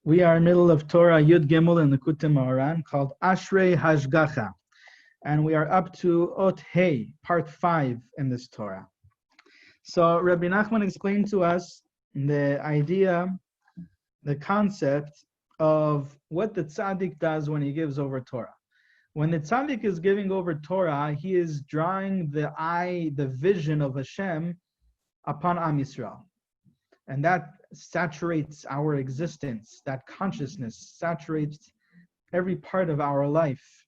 We are in the middle of Torah Yud Gimel in Likutey Moharan called Ashrei Hashgacha. And we are up to Ot Hey, part 5 in this Torah. So Rabbi Nachman explained to us the idea, the concept of what the tzaddik does when he gives over Torah. When the tzaddik is giving over Torah, he is drawing the eye, the vision of Hashem upon Am Yisrael. And that saturates our existence, that consciousness saturates every part of our life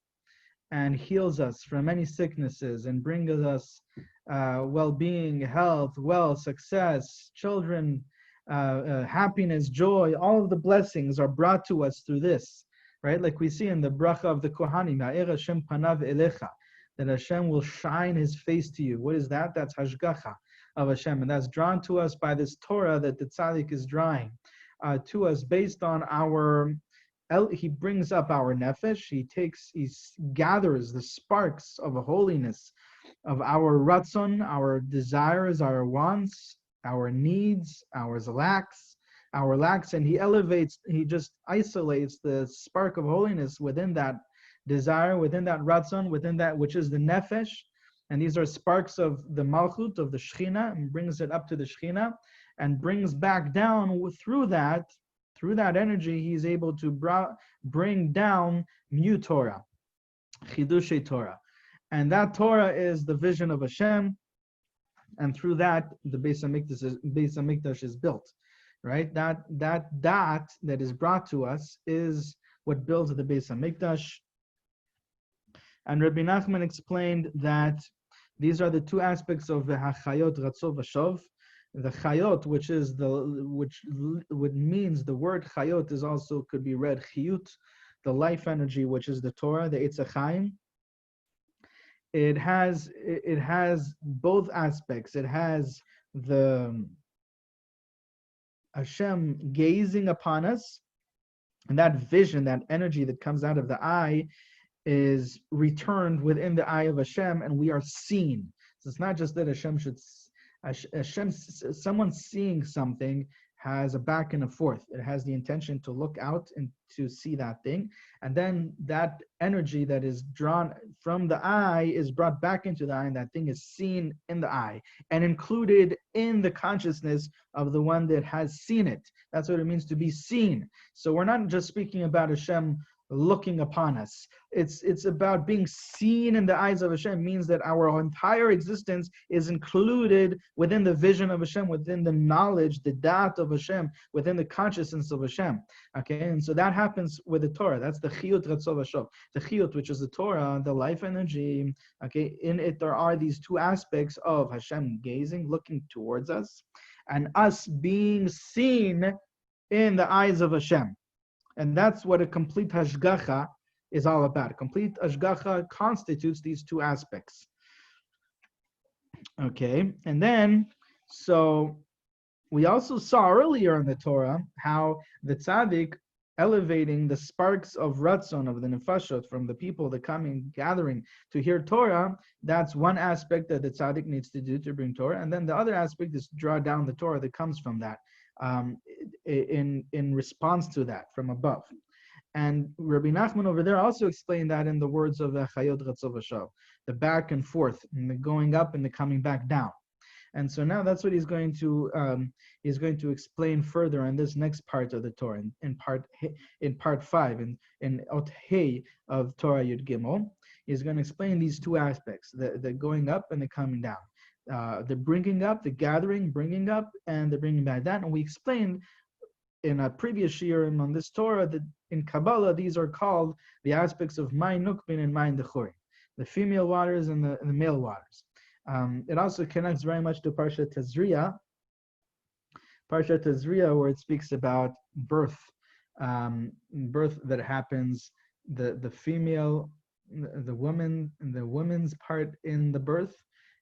and heals us from many sicknesses and brings us well-being, health, wealth, success, children, happiness, joy. All of the blessings are brought to us through this, right? Like we see in the bracha of the Kohanim, Ha'er Hashem panav elecha, that Hashem will shine His face to you. What is that? That's Hashgacha of Hashem, and that's drawn to us by this Torah that the tzaddik is drawing to us based on our. He brings up our nefesh. He gathers the sparks of holiness of our ratzon, our desires, our wants, our needs, our lacks, and he just isolates the spark of holiness within that desire, within that ratzon, within that which is the nefesh. And these are sparks of the malchut, of the Shechina, and brings it up to the Shechina, and brings back down through that energy, he's able to bring down new Torah, Chidushei Torah. And that Torah is the vision of Hashem, and through that, the Beis Hamikdash is built, right? That is brought to us is what builds the Beis Hamikdash. And Rabbi Nachman explained that these are the two aspects of the Hachayot Ratzov Vashov. The Chayot, which means the word Chayot is also could be read Chiyut, the life energy, which is the Torah, the Eitz HaChaim. It has both aspects. It has the Hashem gazing upon us, and that vision, that energy that comes out of the eye, is returned within the eye of Hashem, and we are seen. So it's not just that someone seeing something has a back and a forth. It has the intention to look out and to see that thing. And then that energy that is drawn from the eye is brought back into the eye, and that thing is seen in the eye and included in the consciousness of the one that has seen it. That's what it means to be seen. So we're not just speaking about Hashem looking upon us. It's about being seen in the eyes of Hashem. Means that our entire existence is included within the vision of Hashem, within the knowledge, the da'at of Hashem, within the consciousness of Hashem. Okay, and so that happens with the Torah. That's the chiyut ratzov vashov. The chiyut, which is the Torah, the life energy. Okay, in it there are these two aspects of Hashem gazing, looking towards us, and us being seen in the eyes of Hashem. And that's what a complete Hashgacha is all about. A complete Hashgacha constitutes these two aspects. Okay, and then, so we also saw earlier in the Torah how the tzaddik elevating the sparks of ratzon, of the nefashot, from the people that coming, gathering to hear Torah, that's one aspect that the tzaddik needs to do to bring Torah. And then the other aspect is to draw down the Torah that comes from that. In response to that from above. And Rabbi Nachman over there also explained that in the words of the Chayot Ratzov Vashov, the back and forth, and the going up and the coming back down. And so now that's what he's going to explain further in this next part of the Torah, in part 5, in Ot Hey of Torah Yud Gimel. He's going to explain these two aspects, the going up and the coming down. The bringing up, the gathering, bringing up, and the bringing back down. And we explained in a previous year on this Torah that in Kabbalah, these are called the aspects of Mayin Nukbin and Mayin Dechuri, the female waters and the male waters. It also connects very much to Parshat Tazria, where it speaks about birth that happens, the female, the woman's part in the birth,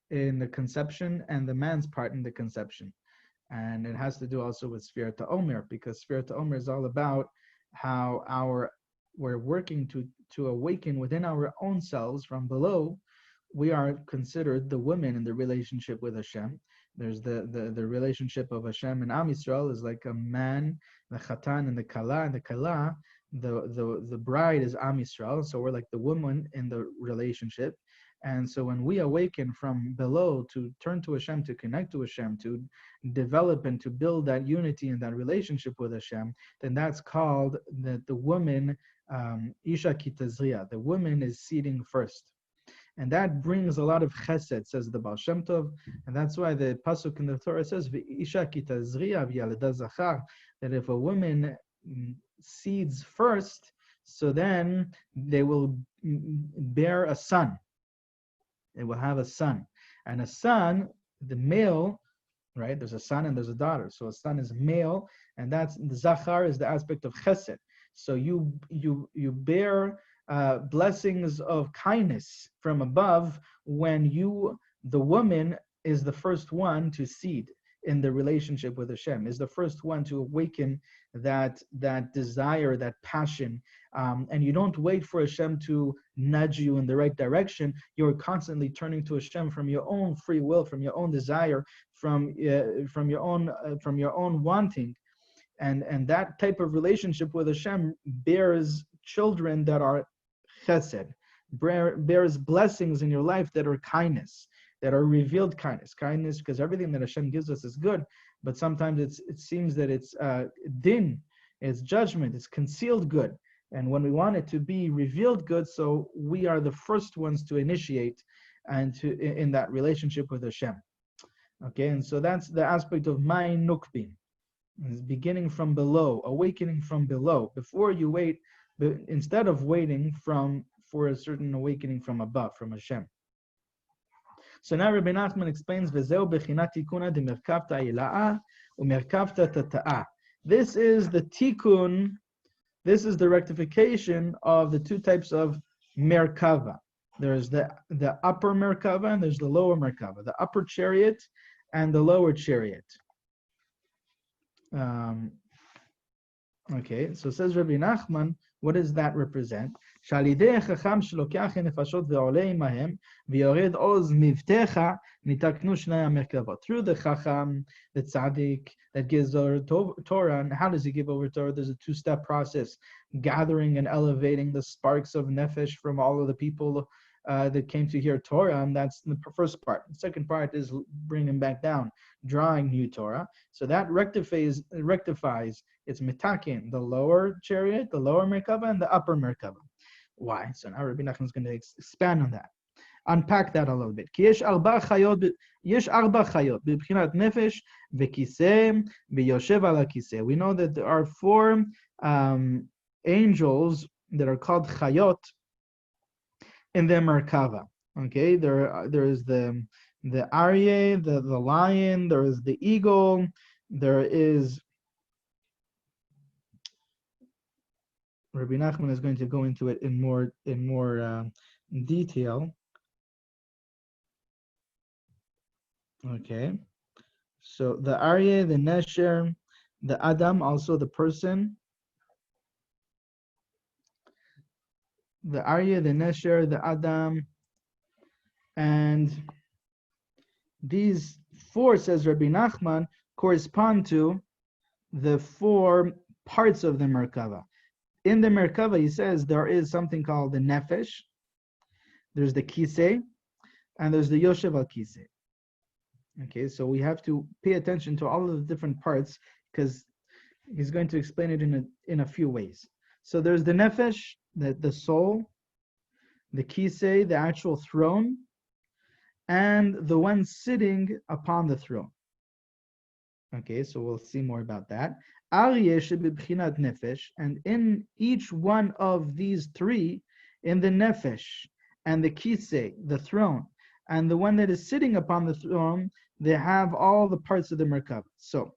in the conception, and the man's part in the conception. And it has to do also with Sfirat HaOmer, because Sfirat HaOmer is all about how we're working to awaken within our own selves from below. We are considered the women in the relationship with Hashem, There's the relationship of Hashem and Am Yisrael is like a man, the Chatan and the Kala, and the Kala, the bride is Am Yisrael, so we're like the woman in the relationship. And so when we awaken from below to turn to Hashem, to connect to Hashem, to develop and to build that unity and that relationship with Hashem, then that's called the woman, Isha Kitazriya. The woman is seeding first. And that brings a lot of chesed, says the Baal Shem Tov, and that's why the pasuk in the Torah says, "Isha kitazriya v'yaleda zachar," that if a woman seeds first, so then they will bear a son. They will have a son, and a son, the male, right? There's a son and there's a daughter. So a son is male, and that's the zachar is the aspect of chesed. So you bear blessings of kindness from above when the woman is the first one to seed in the relationship with Hashem, is the first one to awaken that desire, that passion, and you don't wait for Hashem to nudge you in the right direction. You're constantly turning to Hashem from your own free will, from your own desire, from your own wanting, and that type of relationship with Hashem bears children that are chesed, bears blessings in your life that are kindness, that are revealed kindness, because everything that Hashem gives us is good, but sometimes it seems that it's din, it's judgment, it's concealed good, and when we want it to be revealed good, so we are the first ones to initiate and in that relationship with Hashem. Okay, and so that's the aspect of my nukbin, beginning from below, awakening from below, before you wait. Instead of waiting for a certain awakening from above, from Hashem. So now Rabbi Nachman explains, "Vezeu bechinat tikuna de merkavta ila'a umerkavta tata'a." This is the tikkun. This is the rectification of the two types of merkava. There's the upper merkava and there's the lower merkava. The upper chariot and the lower chariot. Okay, so says Rabbi Nachman, what does that represent? Through the chacham, the tzaddik that gives over Torah, and how does he give over Torah? There's a two-step process, gathering and elevating the sparks of nefesh from all of the people that came to hear Torah, and that's the first part. The second part is bringing back down, drawing new Torah. So that rectifies it's mitakin, the lower chariot, the lower merkava, and the upper merkava. Why? So now Rabbi Nachman is going to expand on that, unpack that a little bit. Yesh arba chayot b'bchinat nefesh v'kiseh v'yoshev ala kiseh. We know that there are four angels that are called chayot in the merkava. Okay, there is the aryeh, the lion, there is the eagle, there is Rabbi Nachman is going to go into it in more detail. Okay, so the aryeh, the nesher, the adam, also the person. The aryeh, the nesher, the adam, and these four, says Rabbi Nachman, correspond to the four parts of the merkava. In the merkava, he says there is something called the nefesh, there's the kiseh, and there's the yoshev al kiseh. Okay, so we have to pay attention to all of the different parts because he's going to explain it in a few ways. So there's the nefesh, the soul, the kiseh, the actual throne, and the one sitting upon the throne. Okay, so we'll see more about that. Nefesh, and in each one of these three, in the nefesh and the kiseh, the throne, and the one that is sitting upon the throne, they have all the parts of the merkava. So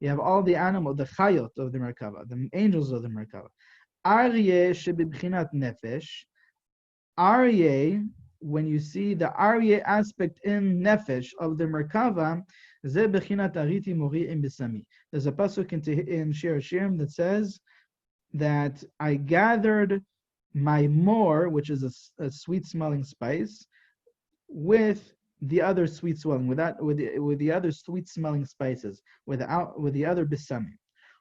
you have all the animals, the chayot of the merkava, the angels of the merkava. Aryeh shebibchinat nefesh. Aryeh, when you see the aryeh aspect in nefesh of the merkava, ze bechinat ariti mori im besami. There's a pasuk in Shir Hashirim that says that I gathered my mor, which is a sweet-smelling spice, with the other sweet smelling, with the other sweet smelling spices, with the other bisamim.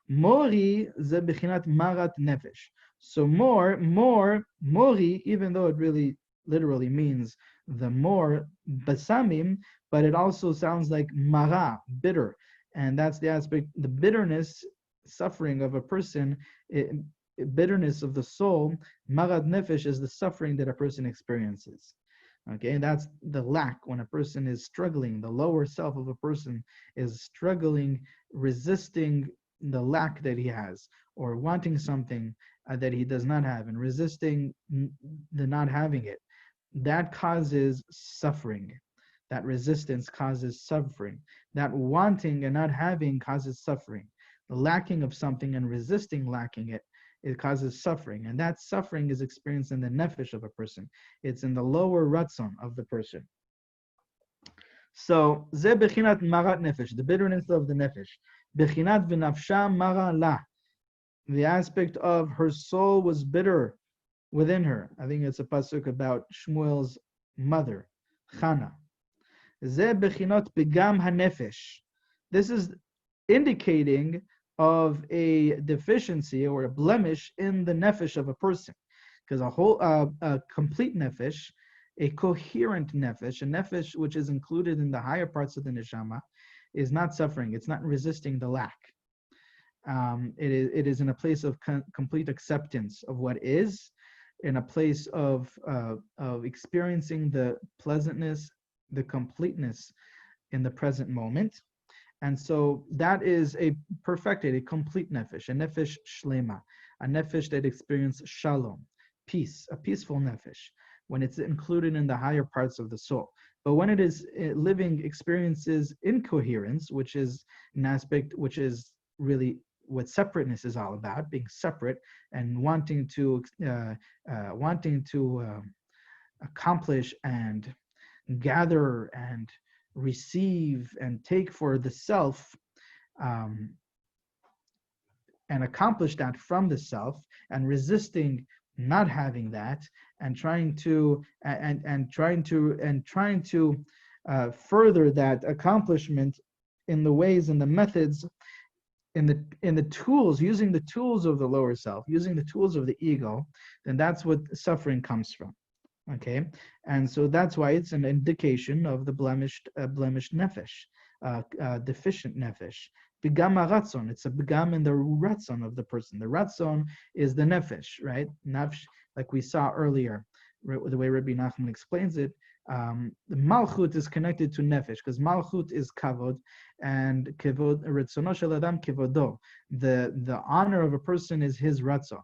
Mori ze bechinat marat nefesh. So mori, even though it really literally means the more basamim, but it also sounds like mara, bitter, and that's the aspect, the bitterness, suffering of a person, bitterness of the soul. Marat nefesh is the suffering that a person experiences. Okay, and that's the lack when a person is struggling. The lower self of a person is struggling, resisting the lack that he has, or wanting something that he does not have, and resisting the not having it. That causes suffering. That resistance causes suffering. That wanting and not having causes suffering. The lacking of something and resisting lacking it, it causes suffering. And that suffering is experienced in the nefesh of a person. It's in the lower ratzon of the person. So, ze bechinat marat nefesh, the bitterness of the nefesh. Bechinat v'nafsha mara la. The aspect of her soul was bitter within her. I think it's a pasuk about Shmuel's mother, Chana. Ze bechinot begam hanefesh. This is indicating of a deficiency or a blemish in the nefesh of a person, because a complete nefesh, a coherent nefesh, a nefesh which is included in the higher parts of the neshama, is not suffering. It's not resisting the lack. It is in a place of complete acceptance of what is, in a place of experiencing the pleasantness, the completeness in the present moment. And so that is a perfected, a complete nefesh, a nefesh shlema, a nefesh that experiences shalom, peace, a peaceful nefesh, when it's included in the higher parts of the soul. But when it is living experiences incoherence, which is an aspect which is really what separateness is all about, being separate and wanting to accomplish and gather and receive and take for the self, and accomplish that from the self, and resisting not having that, and trying to further that accomplishment in the ways and the methods, in the tools, using the tools of the lower self, using the tools of the ego, then that's what suffering comes from. Okay, and so that's why it's an indication of the blemished nefesh, deficient nefesh. Begam ratzon, it's a begam in the ratzon of the person. The ratzon is the nefesh, right? Nefesh, like we saw earlier, the way Rabbi Nachman explains it. The malchut is connected to nefesh, because malchut is kavod, and kavod, retzono shel adam kevodo. The honor of a person is his ratzon.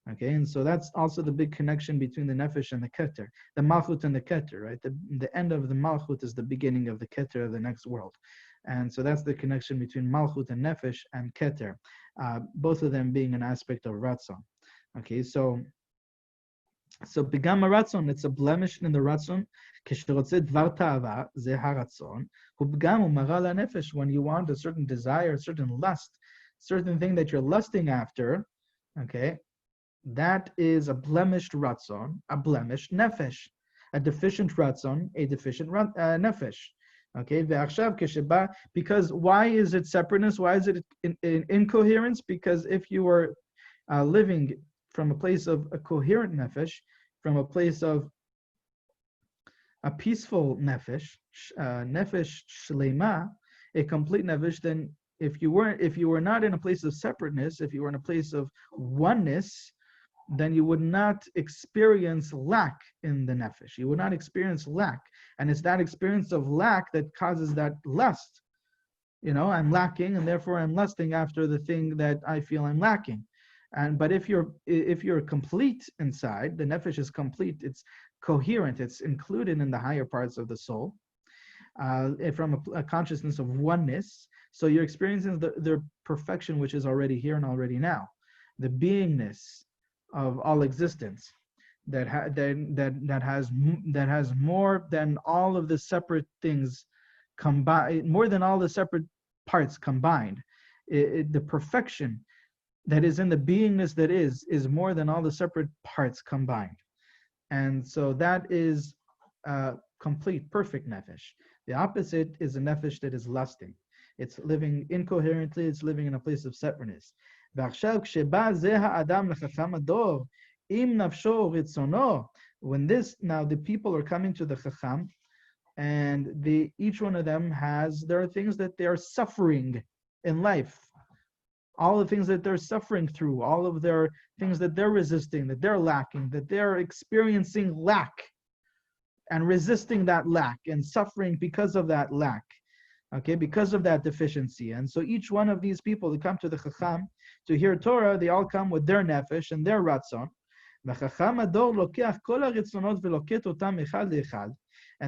Okay, and so that's also the big connection between the nefesh and the keter, the malchut and the keter, right? The end of the malchut is the beginning of the keter of the next world. And so that's the connection between malchut and nefesh and keter, both of them being an aspect of ratzon. Okay, so begam ratzon, it's a blemish in the ratzon. Kishrotze dvar ta'ava, ze haratzon. Hu begam umara la nefesh, when you want a certain desire, a certain lust, certain thing that you're lusting after, okay, that is a blemished ratzon, a blemished nefesh, a deficient ratzon, a deficient nefesh. Okay, because why is it separateness? Why is it in incoherence? Because if you are living from a place of a coherent nefesh, from a place of a peaceful nefesh, nefesh shlema, a complete nefesh, then if you were not in a place of separateness, if you were in a place of oneness, then you would not experience lack in the nefesh. You would not experience lack. And it's that experience of lack that causes that lust. You know, I'm lacking, and therefore I'm lusting after the thing that I feel I'm lacking. But if you're complete inside, the nefesh is complete, it's coherent, it's included in the higher parts of the soul, from a consciousness of oneness. So you're experiencing the perfection which is already here and already now, the beingness of all existence, that has more than all of the separate things combined, more than all the separate parts combined. The perfection that is in the beingness that is more than all the separate parts combined. And so that is complete, perfect nefesh. The opposite is a nefesh that is lusting. It's living incoherently, it's living in a place of separateness. ועכשיו כשבא זה האדם לחכם הדור, עם נפשו ורצונו, when this, now the people are coming to the chacham, and each one of them there are things that they are suffering in life. All the things that they're suffering through, all of their things that they're resisting, that they're lacking, that they're experiencing lack and resisting that lack and suffering because of that lack, okay, because of that deficiency. And so each one of these people that come to the Chacham to hear Torah, they all come with their nefesh and their ratzon. And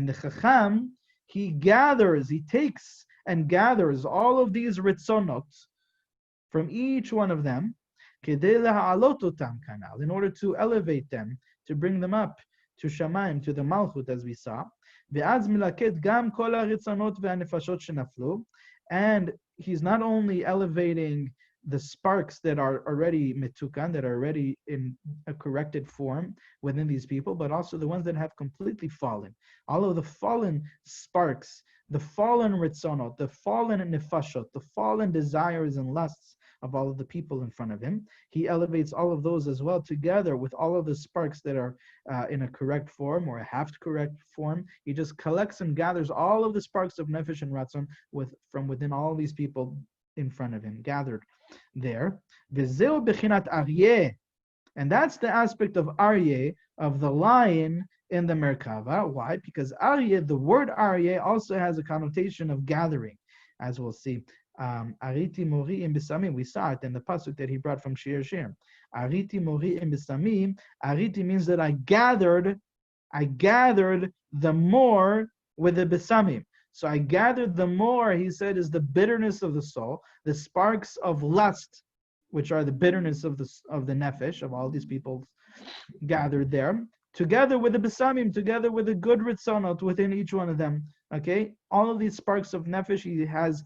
the Chacham, he takes and gathers all of these ritzonot from each one of them, in order to elevate them, to bring them up to Shamayim, to the Malchut, as we saw. And he's not only elevating the sparks that are already metukan, that are already in a corrected form within these people, but also the ones that have completely fallen. All of the fallen sparks, the fallen ritzonot, the fallen nefashot, the fallen desires and lusts of all of the people in front of him. He elevates all of those as well, together with all of the sparks that are in a correct form or a half-correct form. He just collects and gathers all of the sparks of nefesh and ratzon from within all these people in front of him, gathered there. V'zeu bechinat aryeh, and that's the aspect of aryeh, of the lion in the Merkava. Why? Because aryeh, the word aryeh, also has a connotation of gathering, as we'll see. Ariti mori im bisamim. We saw it in the pasuk that he brought from Shir Shir. Ariti mori im bisamim. Ariti means that I gathered the more with the bisamim. So I gathered the more, he said, is the bitterness of the soul, the sparks of lust, which are the bitterness of the nefesh, of all these people gathered there, together with the bisamim, together with the good ritzonot within each one of them. Okay, all of these sparks of nefesh he has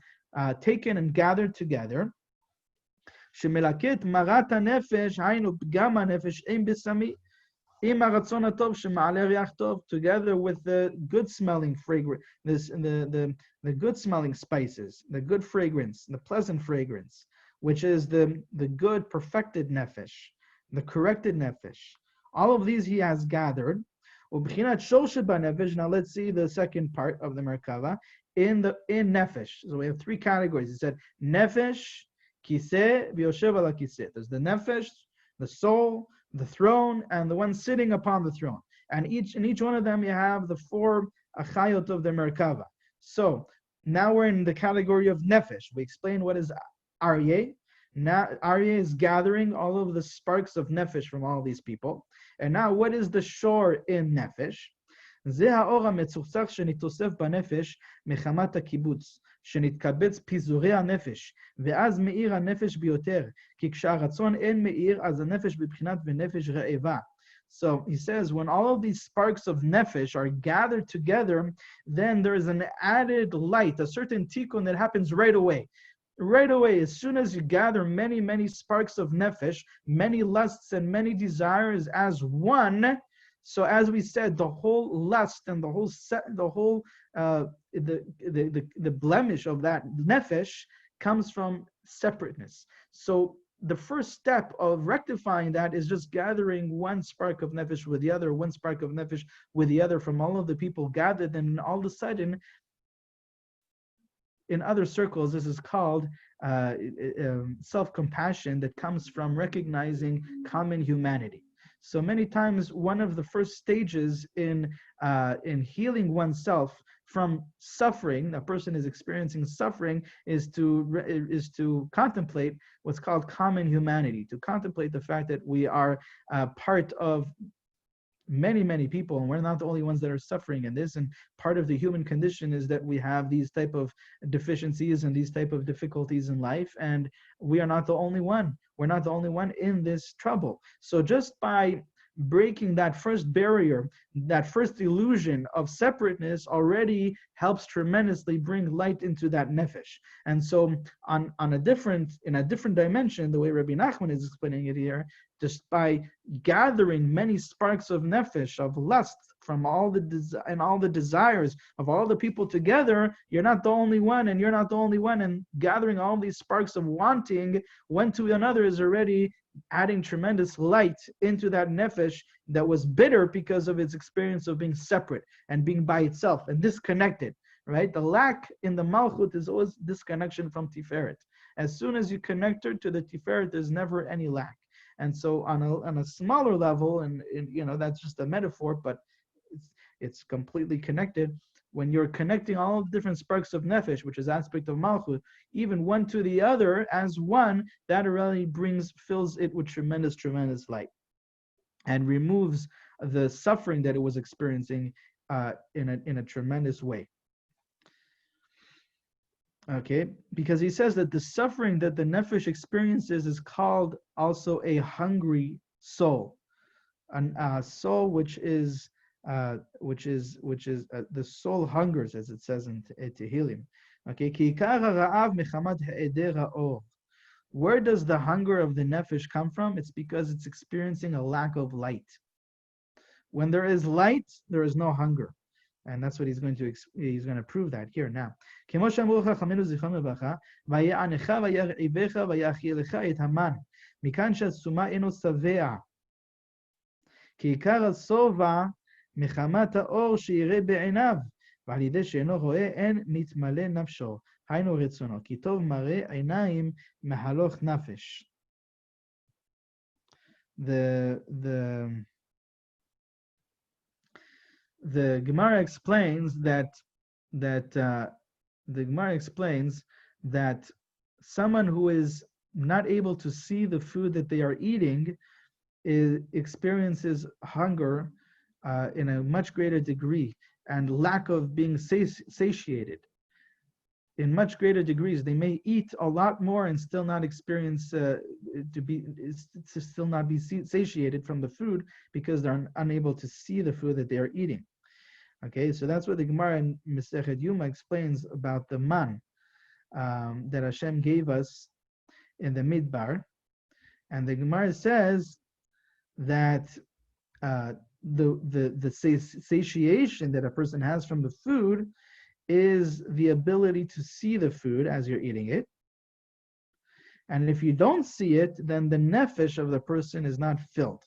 taken and gathered together. Shemelaket marat nefesh, hainu pgam nefesh im bisami, im haratzon hatov shema'aleh riach tov, together with the good smelling fragrance, the good smelling spices, the good fragrance, the pleasant fragrance, which is the good perfected nefesh, the corrected nefesh. All of these he has gathered. Now let's see the second part of the Merkava. In nefesh. So we have three categories. He said nefesh, kiseh, v'yoshev ala kiseh. There's the nefesh, the soul, the throne, and the one sitting upon the throne. And in each one of them you have the four achayot of the Merkava. So now we're in the category of nefesh. We explain what is aryeh. Now aryeh is gathering all of the sparks of nefesh from all these people. And now what is the shore in nefesh? זה האור המצוחצח שנתוסף בנפש מחמת הקיבוץ, שנתקבץ פיזורי הנפש, ואז מאיר הנפש ביותר, כי כשהרצון אין מאיר, אז הנפש בבחינת ונפש רעבה. So he says, when all of these sparks of nefesh are gathered together, then there is an added light, a certain tikkun that happens right away. Right away, as soon as you gather many, many sparks of nefesh, many lusts and many desires as one. So as we said, the whole lust and the blemish of that nefesh comes from separateness. So the first step of rectifying that is just gathering one spark of nefesh with the other, one spark of nefesh with the other from all of the people gathered, and all of a sudden, in other circles, this is called self-compassion that comes from recognizing common humanity. So many times, one of the first stages in healing oneself from suffering, a person is experiencing suffering, is to contemplate what's called common humanity, to contemplate the fact that we are part of many, many people, and we're not the only ones that are suffering in this. And part of the human condition is that we have these type of deficiencies and these type of difficulties in life, and we are not the only one. We're not the only one in this trouble. So just by breaking that first barrier, that first illusion of separateness already helps tremendously bring light into that nefesh. And so in a different dimension, the way Rabbi Nachman is explaining it here, just by gathering many sparks of nefesh, of lust, from all the desires of all the people together, you're not the only one, and you're not the only one, and gathering all these sparks of wanting one to another is already adding tremendous light into that nefesh that was bitter because of its experience of being separate and being by itself and disconnected, right? The lack in the Malchut is always disconnection from Tiferet. As soon as you connect her to the Tiferet, there's never any lack. And so on a smaller level, and that's just a metaphor, but it's completely connected. When you're connecting all the different sparks of nefesh, which is aspect of malchut, even one to the other as one, that already fills it with tremendous, tremendous light, and removes the suffering that it was experiencing in a tremendous way. Okay, because he says that the suffering that the nefesh experiences is called also a hungry soul, a soul which is the soul hungers, as it says in Tehillim. Okay, where does the hunger of the nefesh come from? It's because it's experiencing a lack of light. When there is light, there is no hunger, and that's what he's going to prove that here now. מחמת האור שיראה בעיניו, ועל ידי שאינו רואה אין מתמלא נפשו, היינו רצונו, כי טוב מראה עיניים מהלוך נפש. The Gemara explains that someone who is not able to see the food that they are eating experiences hunger in a much greater degree, and lack of being satiated in much greater degrees. They may eat a lot more and still not experience still not be satiated from the food because they're unable to see the food that they are eating. Okay, so that's what the Gemara in Masechet Yuma explains about the man that Hashem gave us in the Midbar, and the Gemara says that the satiation that a person has from the food is the ability to see the food as you're eating it. And if you don't see it, then the nefesh of the person is not filled.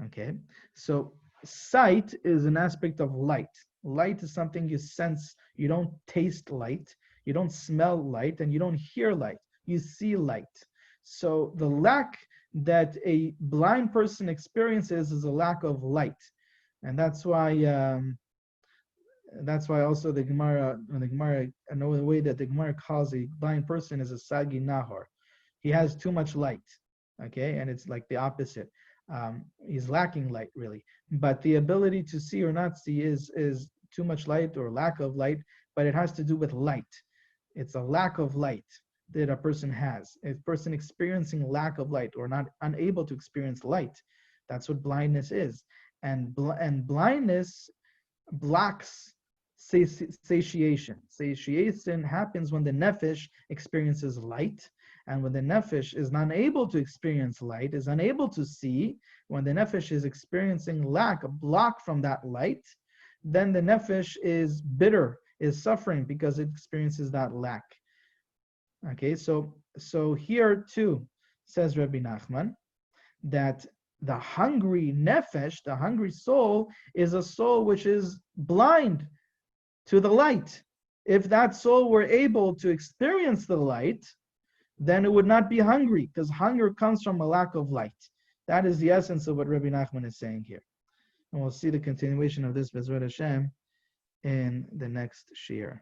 Okay, so sight is an aspect of light. Light is something you sense. You don't taste light, you don't smell light, and you don't hear light. You see light. So the lack that a blind person experiences is a lack of light, and that's why also the Gemara, another way that the Gemara calls a blind person is a sagi nahor. He has too much light, okay, and it's like the opposite. He's lacking light, really, but the ability to see or not see is too much light or lack of light, but it has to do with light. It's a lack of light that a person has. A person experiencing lack of light or not unable to experience light, that's what blindness is. And blindness blocks satiation. Satiation happens when the nefesh experiences light, and when the nefesh is not able to experience light, is unable to see, when the nefesh is experiencing lack, a block from that light, then the nefesh is bitter, is suffering because it experiences that lack. Okay, so here too, says Rabbi Nachman, that the hungry nefesh, the hungry soul, is a soul which is blind to the light. If that soul were able to experience the light, then it would not be hungry, because hunger comes from a lack of light. That is the essence of what Rabbi Nachman is saying here. And we'll see the continuation of this, Bezrat Hashem, in the next shiur.